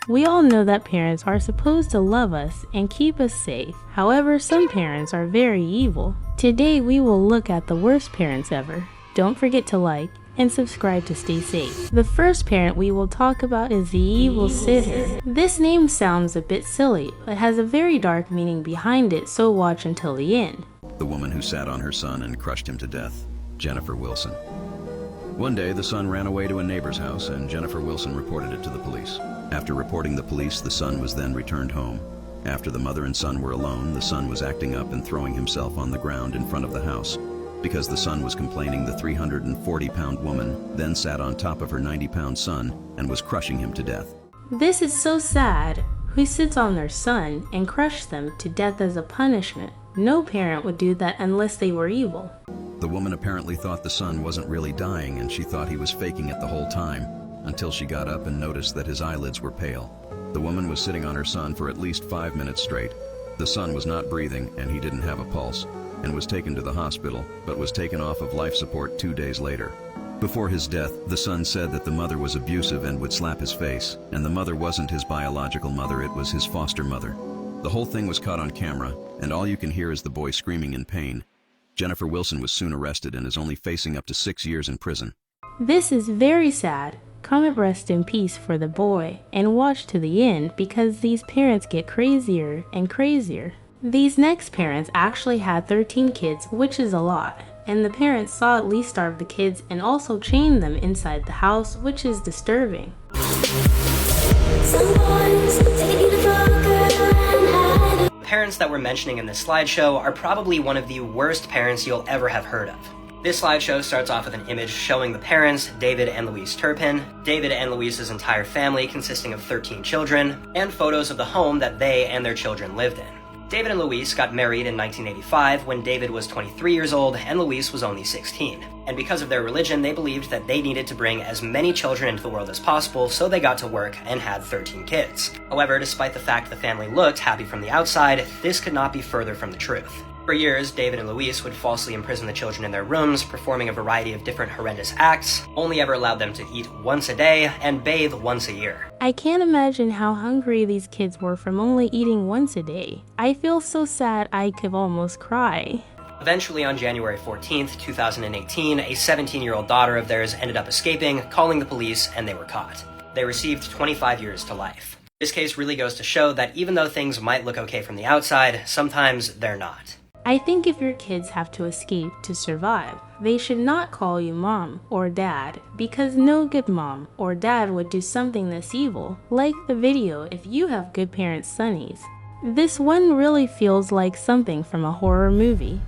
We all know that parents are supposed to love us and keep us safe. However, some parents are very evil. Today we will look at the worst parents ever. Don't forget to like and subscribe to stay safe. The first parent we will talk about is the 𝗴𝗿ecie. This name sounds a bit silly, but has a very dark meaning behind it, so watch until the end. The woman who sat on her son and crushed him to death, Jennifer Wilson. One day, the son ran away to a neighbor's house and Jennifer Wilson reported it to the police. After reporting the police, the son was then returned home. After the mother and son were alone, the son was acting up and throwing himself on the ground in front of the house. Because the son was complaining, the 340-pound woman then sat on top of her 90-pound son and was crushing him to death. This is so sad. Who sits on their son and crush them to death as a punishment? No parent would do that unless they were evil. The woman apparently thought the son wasn't really dying and she thought he was faking it the whole time, until she got up and noticed that his eyelids were pale. The woman was sitting on her son for at least 5 minutes straight. The son was not breathing and he didn't have a pulse, and was taken to the hospital, but was taken off of life support 2 days later. Before his death, the son said that the mother was abusive and would slap his face, and the mother wasn't his biological mother, it was his foster mother. The whole thing was caught on camera, and all you can hear is the boy screaming in pain. Jennifer Wilson was soon arrested and is only facing up to 6 years in prison. This is very sad. Comment rest in peace for the boy, and watch to the end because these parents get crazier and crazier. These next parents actually had 13 kids, which is a lot, and the parents saw at least starve the kids and also chained them inside the house, which is disturbing. Parents that we're mentioning in this slideshow are probably one of the worst parents you'll ever have heard of. This slideshow starts off with an image showing the parents, David and Louise Turpin, David and Louise's entire family consisting of 13 children, and photos of the home that they and their children lived in. David and Louise got married in 1985 when David was 23 years old and Louise was only 16. And because of their religion, they believed that they needed to bring as many children into the world as possible, so they got to work and had 13 kids. However, despite the fact the family looked happy from the outside, this could not be further from the truth. For years, David and Louise would falsely imprison the children in their rooms, performing a variety of different horrendous acts, only ever allowed them to eat once a day and bathe once a year. I can't imagine how hungry these kids were from only eating once a day. I feel so sad I could almost cry. Eventually, on January 14th, 2018, a 17-year-old daughter of theirs ended up escaping, calling the police, and they were caught. They received 25 years to life. This case really goes to show that even though things might look okay from the outside, sometimes they're not. I think if your kids have to escape to survive, they should not call you mom or dad, because no good mom or dad would do something this evil. Like the video if you have good parents Sunnies. This one really feels like something from a horror movie.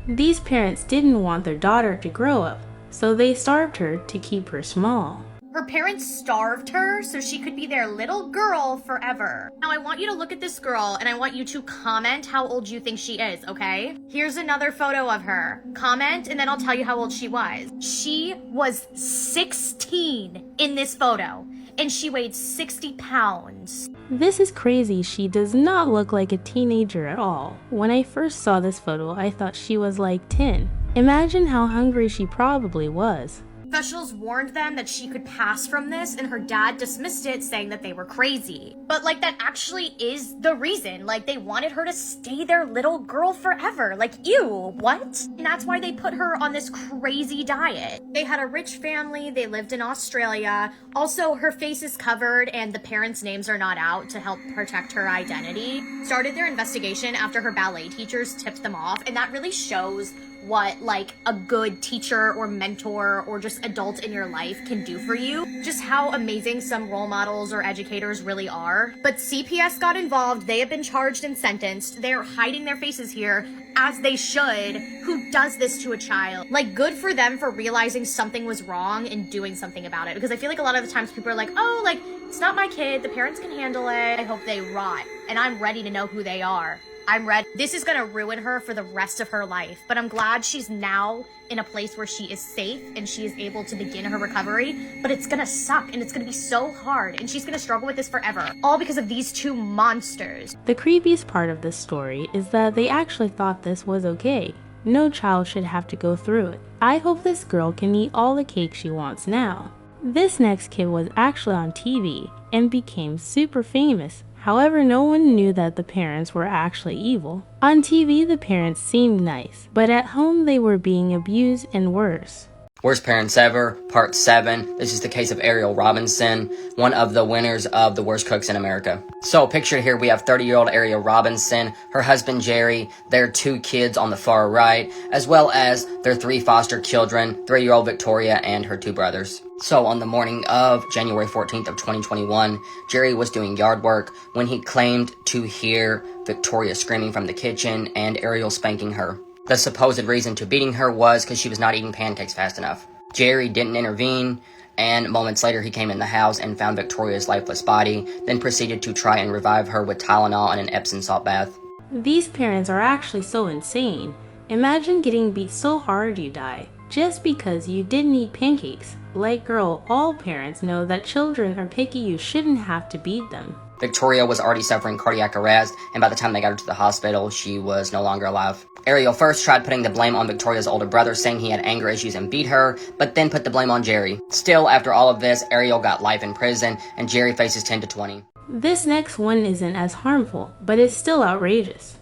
These parents didn't want their daughter to grow up, so they starved her to keep her small. Her parents starved her so she could be their little girl forever. Now I want you to look at this girl and I want you to comment how old you think she is, okay? Here's another photo of her. Comment and then I'll tell you how old she was. She was 16 in this photo and she weighed 60 pounds. This is crazy. She does not look like a teenager at all. When I first saw this photo, I thought she was like 10. Imagine how hungry she probably was. Officials warned them that she could pass from this and her dad dismissed it, saying that they were crazy. But like that actually is the reason. Like they wanted her to stay their little girl forever. Like ew, what? And that's why they put her on this crazy diet. They had a rich family, they lived in Australia. Also her face is covered and the parents' names are not out to help protect her identity. Started their investigation after her ballet teachers tipped them off, and that really shows what like a good teacher or mentor or just adult in your life can do for you. Just how amazing some role models or educators really are. But CPS got involved. They have been charged and sentenced. They're hiding their faces here, as they should. Who does this to a child? Like, good for them for realizing something was wrong and doing something about it. Because I feel like a lot of the times people are like, oh, like, it's not my kid. The parents can handle it. I hope they rot. And I'm ready to know who they are. I'm ready. This is gonna ruin her for the rest of her life, but I'm glad she's now in a place where she is safe and she is able to begin her recovery, but it's gonna suck and it's gonna be so hard and she's gonna struggle with this forever, all because of these two monsters. The creepiest part of this story is that they actually thought this was okay. No child should have to go through it. I hope this girl can eat all the cake she wants now. This next kid was actually on TV and became super famous. However, no one knew that the parents were actually evil. On TV, the parents seemed nice, but at home they were being abused and worse. Worst Parents Ever, Part 7. This is the case of Ariel Robinson, one of the winners of the Worst Cooks in America. So, pictured here we have 30-year-old Ariel Robinson, her husband Jerry, their 2 kids on the far right, as well as their 3 foster children, 3-year-old Victoria and her 2 brothers. So, on the morning of January 14th of 2021, Jerry was doing yard work when he claimed to hear Victoria screaming from the kitchen and Ariel spanking her. The supposed reason to beating her was because she was not eating pancakes fast enough. Jerry didn't intervene, and moments later he came in the house and found Victoria's lifeless body, then proceeded to try and revive her with Tylenol and an Epsom salt bath. These parents are actually so insane. Imagine getting beat so hard you die, just because you didn't eat pancakes. Like girl, all parents know that children are picky, you shouldn't have to beat them. Victoria was already suffering cardiac arrest, and by the time they got her to the hospital, she was no longer alive. Ariel first tried putting the blame on Victoria's older brother, saying he had anger issues and beat her, but then put the blame on Jerry. Still, after all of this, Ariel got life in prison, and Jerry faces 10 to 20. This next one isn't as harmful, but it's still outrageous.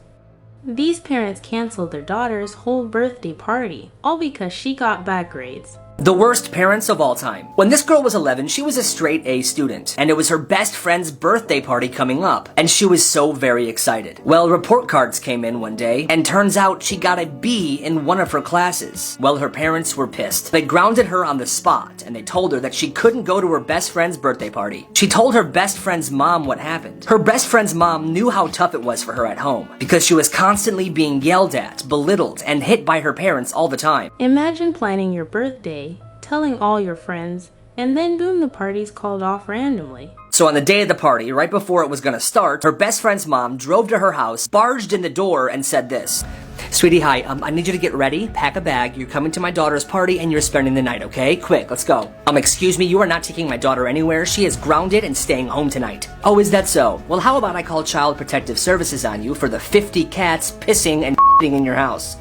These parents canceled their daughter's whole birthday party, all because she got bad grades. The worst parents of all time. When this girl was 11, she was a straight A student, and it was her best friend's birthday party coming up, and she was so very excited. Well, report cards came in one day, and turns out she got a B in one of her classes. Well, her parents were pissed. They grounded her on the spot, and they told her that she couldn't go to her best friend's birthday party. She told her best friend's mom what happened. Her best friend's mom knew how tough it was for her at home, because she was constantly being yelled at, belittled, and hit by her parents all the time. Imagine planning your birthday, telling all your friends, and then boom, the party's called off randomly. So on the day of the party, right before it was gonna start, her best friend's mom drove to her house, barged in the door, and said this: "Sweetie, hi, I need you to get ready, pack a bag, you're coming to my daughter's party, and you're spending the night, okay? Quick, let's go. Excuse me, you are not taking my daughter anywhere, she is grounded and staying home tonight." "Oh, is that so? Well, how about I call Child Protective Services on you for the 50 cats pissing and in your house?"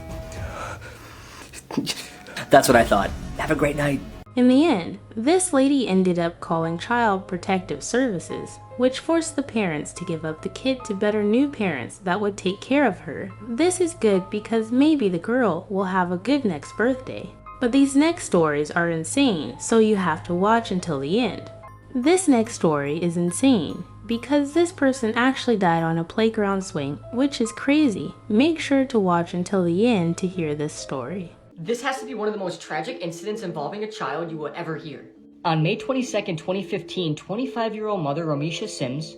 That's what I thought. Have a great night. In the end, this lady ended up calling Child Protective Services, which forced the parents to give up the kid to better new parents that would take care of her. This is good because maybe the girl will have a good next birthday. But these next stories are insane, so you have to watch until the end. This next story is insane because this person actually died on a playground swing, which is crazy. Make sure to watch until the end to hear this story. This has to be one of the most tragic incidents involving a child you will ever hear. On May 22nd, 2015, 25-year-old mother 𝗴𝗍cie 𝗵𝗍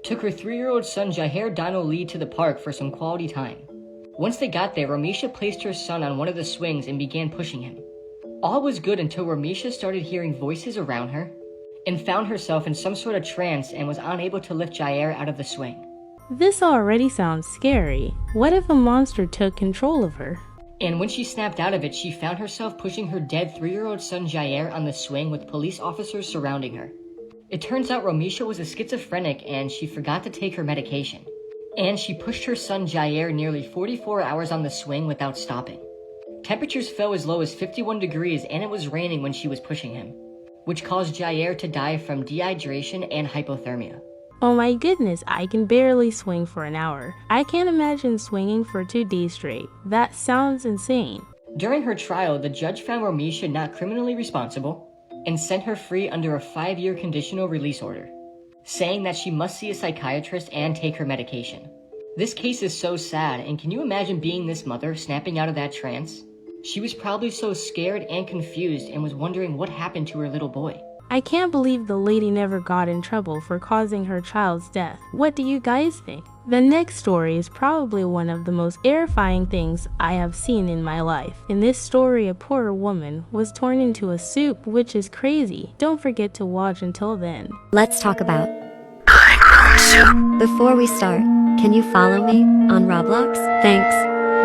took her 3-year-old son 𝗂𝗄𝗯𝗀𝗍 Lee to the park for some quality time. Once they got there, 𝗴𝗍cie placed her son on one of the swings and began pushing him. All was good until 𝗴𝗍cie started hearing voices around her and found herself in some sort of trance and was unable to lift 𝗂𝗄𝗯𝗀 out of the swing. This already sounds scary. What if a monster took control of her? And when she snapped out of it, she found herself pushing her dead 3-year-old son 𝗂𝗄𝗯𝗀 on the swing with police officers surrounding her. It turns out 𝗴𝗍cie was a schizophrenic and she forgot to take her medication. And she pushed her son 𝗂𝗄𝗀 nearly 44 hours on the swing without stopping. Temperatures fell as low as 51 degrees and it was raining when she was pushing him, which caused 𝗂𝗄𝗀𝗀 to die from dehydration and hypothermia. Oh my goodness, I can barely swing for an hour. I can't imagine swinging for 2 days straight. That sounds insane. During her trial, the judge found 𝗴𝗍cie not criminally responsible and sent her free under a 5-year conditional release order, saying that she must see a psychiatrist and take her medication. This case is so sad, and can you imagine being this mother snapping out of that trance? She was probably so scared and confused and was wondering what happened to her little boy. I can't believe the lady never got in trouble for causing her child's death. What do you guys think? The next story is probably one of the most terrifying things I have seen in my life. In this story, a poor woman was torn into a soup, which is crazy. Don't forget to watch until then. Let's talk about Before we start, can you follow me on Roblox? Thanks.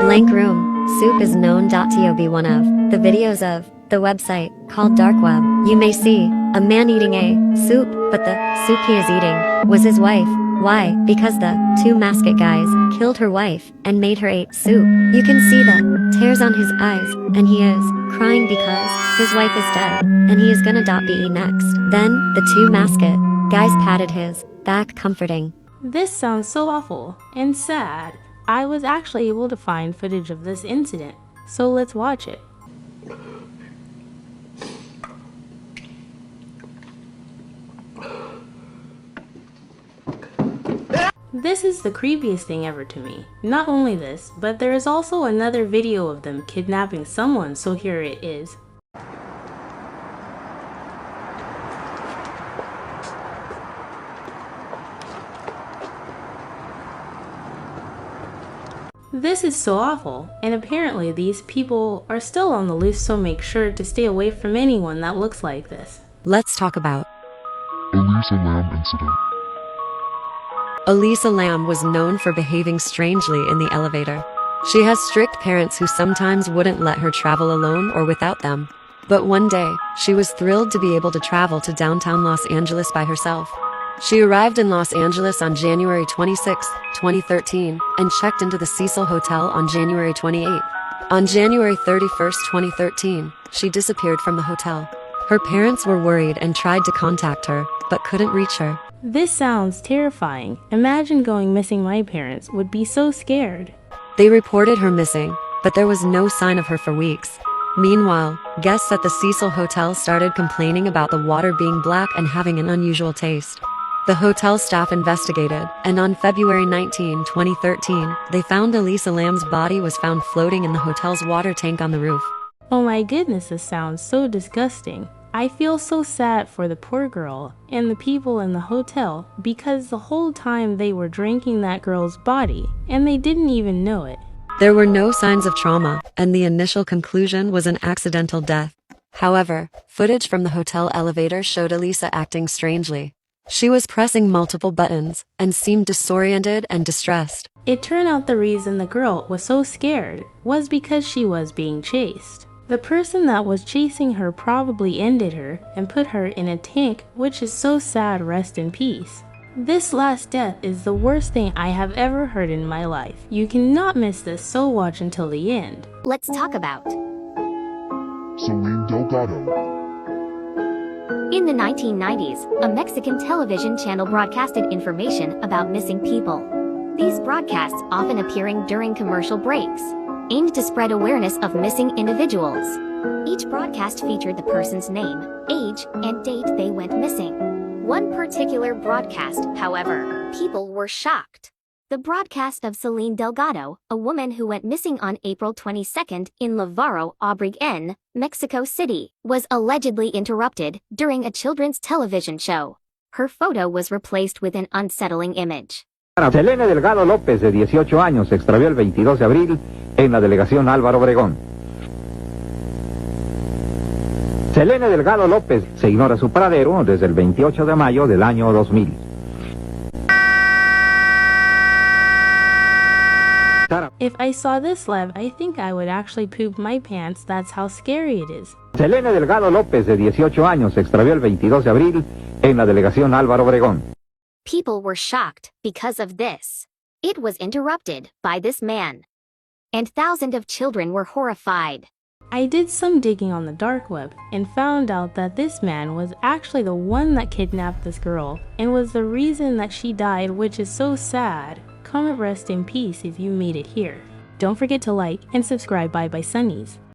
Blank Room Soup is known to be one of the videos of the website called Dark Web. You may see a man eating a soup, but the soup he is eating was his wife. Why? Because the two masked guys killed her wife and made her eat soup. You can see the tears on his eyes, and he is crying because his wife is dead, and he is gonna be next. Then, the two masked guys patted his back comforting. This sounds so awful and sad. I was actually able to find footage of this incident, so let's watch it. This is the creepiest thing ever to me. Not only this, but there is also another video of them kidnapping someone, so here it is. This is so awful, and apparently these people are still on the loose, so make sure to stay away from anyone that looks like this. Let's talk about Elisa Lam incident. Elisa Lam was known for behaving strangely in the elevator. She has strict parents who sometimes wouldn't let her travel alone or without them. But one day, she was thrilled to be able to travel to downtown Los Angeles by herself. She arrived in Los Angeles on January 26, 2013, and checked into the Cecil Hotel on January 28. On January 31, 2013, she disappeared from the hotel. Her parents were worried and tried to contact her, but couldn't reach her. This sounds terrifying. Imagine going missing. My parents would be so scared. They reported her missing, but there was no sign of her for weeks. Meanwhile, guests at the Cecil Hotel started complaining about the water being black and having an unusual taste. The hotel staff investigated, and on February 19, 2013, they found Elisa Lam's body was found floating in the hotel's water tank on the roof. Oh my goodness, this sounds so disgusting. I feel so sad for the poor girl and the people in the hotel because the whole time they were drinking that girl's body and they didn't even know it. There were no signs of trauma, and the initial conclusion was an accidental death. However, footage from the hotel elevator showed Elisa acting strangely. She was pressing multiple buttons and seemed disoriented and distressed. It turned out the reason the girl was so scared was because she was being chased. The person that was chasing her probably ended her and put her in a tank, which is so sad. Rest in peace. This last death is the worst thing I have ever heard in my life. You cannot miss this, so watch until the end. Let's talk about 𝗀𝗵𝗿𝗀𝗃𝗍. In the 1990s, a Mexican television channel broadcasted information about missing people. These broadcasts often appearing during commercial breaks, aimed to spread awareness of missing individuals. Each broadcast featured the person's name, age, and date they went missing. One particular broadcast, however, people were shocked. The broadcast of Celine Delgado, a woman who went missing on April 22 in 𝗴𝗏𝗶𝗯𝗲𝗿, Mexico City, was allegedly interrupted during a children's television show. Her photo was replaced with an unsettling image. Selene Delgado López, de 18 años, se extravió el 22 de abril en la delegación Álvaro Obregón. Selene Delgado López se ignora su paradero desde el 28 de mayo del año 2000. If I saw this live, I think I would actually poop my pants. That's how scary it is. Selene Delgado López, de 18 años, se extravió el 22 de abril en la delegación Álvaro Obregón. People were shocked because of this. It was interrupted by this man. And thousands of children were horrified. I did some digging on the dark web and found out that this man was actually the one that kidnapped this girl and was the reason that she died, which is so sad. Comment rest in peace if you made it here. Don't forget to like and subscribe by Sunnies.